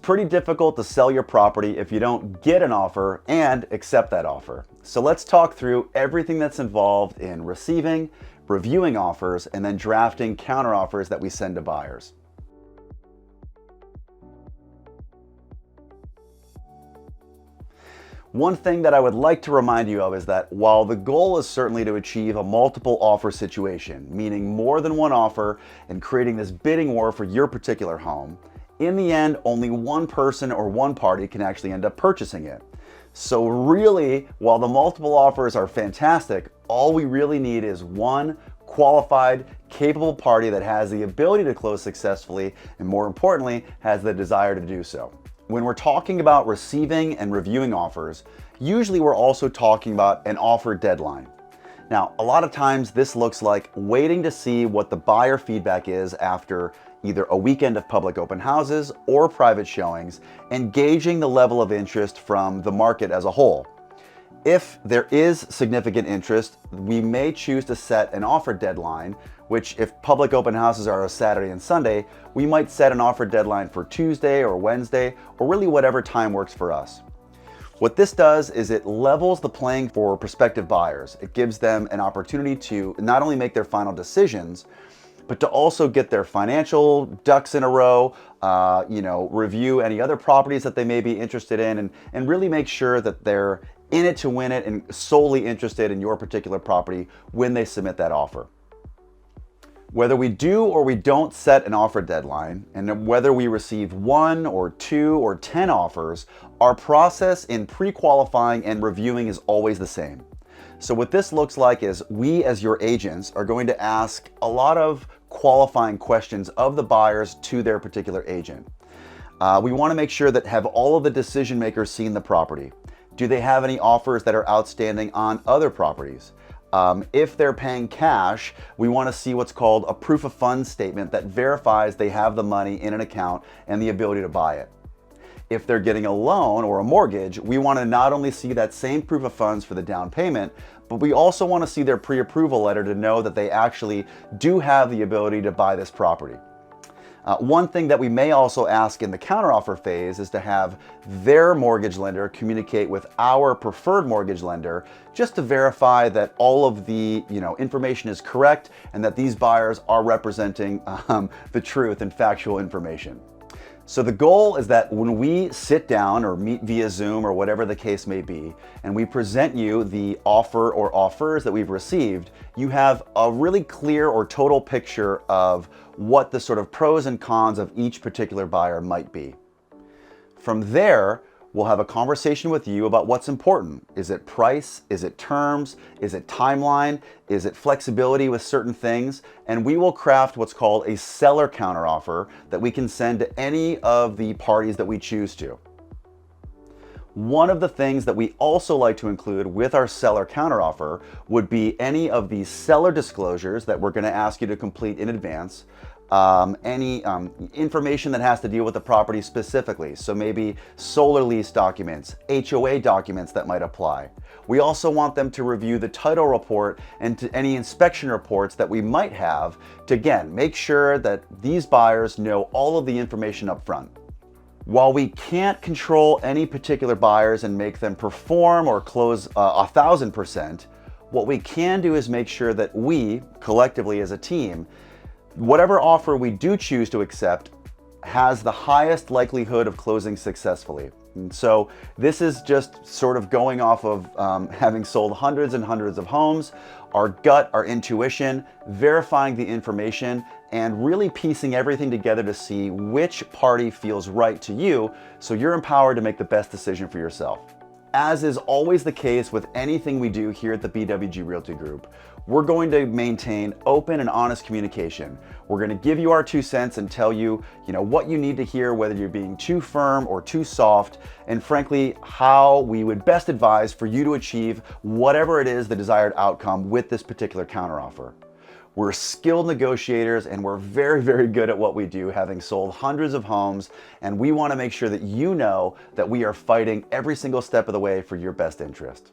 pretty difficult to sell your property if you don't get an offer and accept that offer. So let's talk through everything that's involved in receiving, reviewing offers, and then drafting counteroffers that we send to buyers. One thing that I would like to remind you of is that while the goal is certainly to achieve a multiple offer situation, meaning more than one offer and creating this bidding war for your particular home, in the end, only one person or one party can actually end up purchasing it. So really, while the multiple offers are fantastic, all we really need is one qualified, capable party that has the ability to close successfully and, more importantly, has the desire to do so. When we're talking about receiving and reviewing offers, usually we're also talking about an offer deadline. Now, a lot of times this looks like waiting to see what the buyer feedback is after either a weekend of public open houses or private showings, and gauging the level of interest from the market as a whole. If there is significant interest, we may choose to set an offer deadline, which if public open houses are a Saturday and Sunday, we might set an offer deadline for Tuesday or Wednesday, or really whatever time works for us. What this does is it levels the playing for prospective buyers. It gives them an opportunity to not only make their final decisions, but to also get their financial ducks in a row, review any other properties that they may be interested in, and really make sure that they're in it to win it and solely interested in your particular property when they submit that offer. Whether we do or we don't set an offer deadline, and whether we receive 1 or 2 or 10 offers, our process in pre-qualifying and reviewing is always the same. So what this looks like is we as your agents are going to ask a lot of qualifying questions of the buyers to their particular agent. We want to make sure that have all of the decision makers seen the property? Do they have any offers that are outstanding on other properties? If they're paying cash, we want to see what's called a proof of funds statement that verifies they have the money in an account and the ability to buy it. If they're getting a loan or a mortgage, we want to not only see that same proof of funds for the down payment, but we also want to see their pre-approval letter to know that they actually do have the ability to buy this property. One thing that we may also ask in the counteroffer phase is to have their mortgage lender communicate with our preferred mortgage lender just to verify that all of the information is correct and that these buyers are representing the truth and factual information. So the goal is that when we sit down or meet via Zoom or whatever the case may be, and we present you the offer or offers that we've received, you have a really clear or total picture of what the sort of pros and cons of each particular buyer might be. From there, we'll have a conversation with you about what's important. Is it price? Is it terms? Is it timeline? Is it flexibility with certain things? And we will craft what's called a seller counteroffer that we can send to any of the parties that we choose to. One of the things that we also like to include with our seller counteroffer would be any of the seller disclosures that we're going to ask you to complete in advance. Any information that has to deal with the property specifically. So maybe solar lease documents, HOA documents that might apply. We also want them to review the title report and to any inspection reports that we might have to, again, make sure that these buyers know all of the information up front. While we can't control any particular buyers and make them perform or close 1,000%, what we can do is make sure that we, collectively as a team, whatever offer we do choose to accept has the highest likelihood of closing successfully. And so this is just sort of going off of having sold hundreds and hundreds of homes, our gut, our intuition, verifying the information, and really piecing everything together to see which party feels right to you so you're empowered to make the best decision for yourself. As is always the case with anything we do here at the BWG Realty Group, we're going to maintain open and honest communication. We're going to give you our 2 cents and tell you, what you need to hear, whether you're being too firm or too soft, and frankly, how we would best advise for you to achieve whatever it is the desired outcome with this particular counteroffer. We're skilled negotiators and we're very, very good at what we do, having sold hundreds of homes, and we want to make sure that you know that we are fighting every single step of the way for your best interest.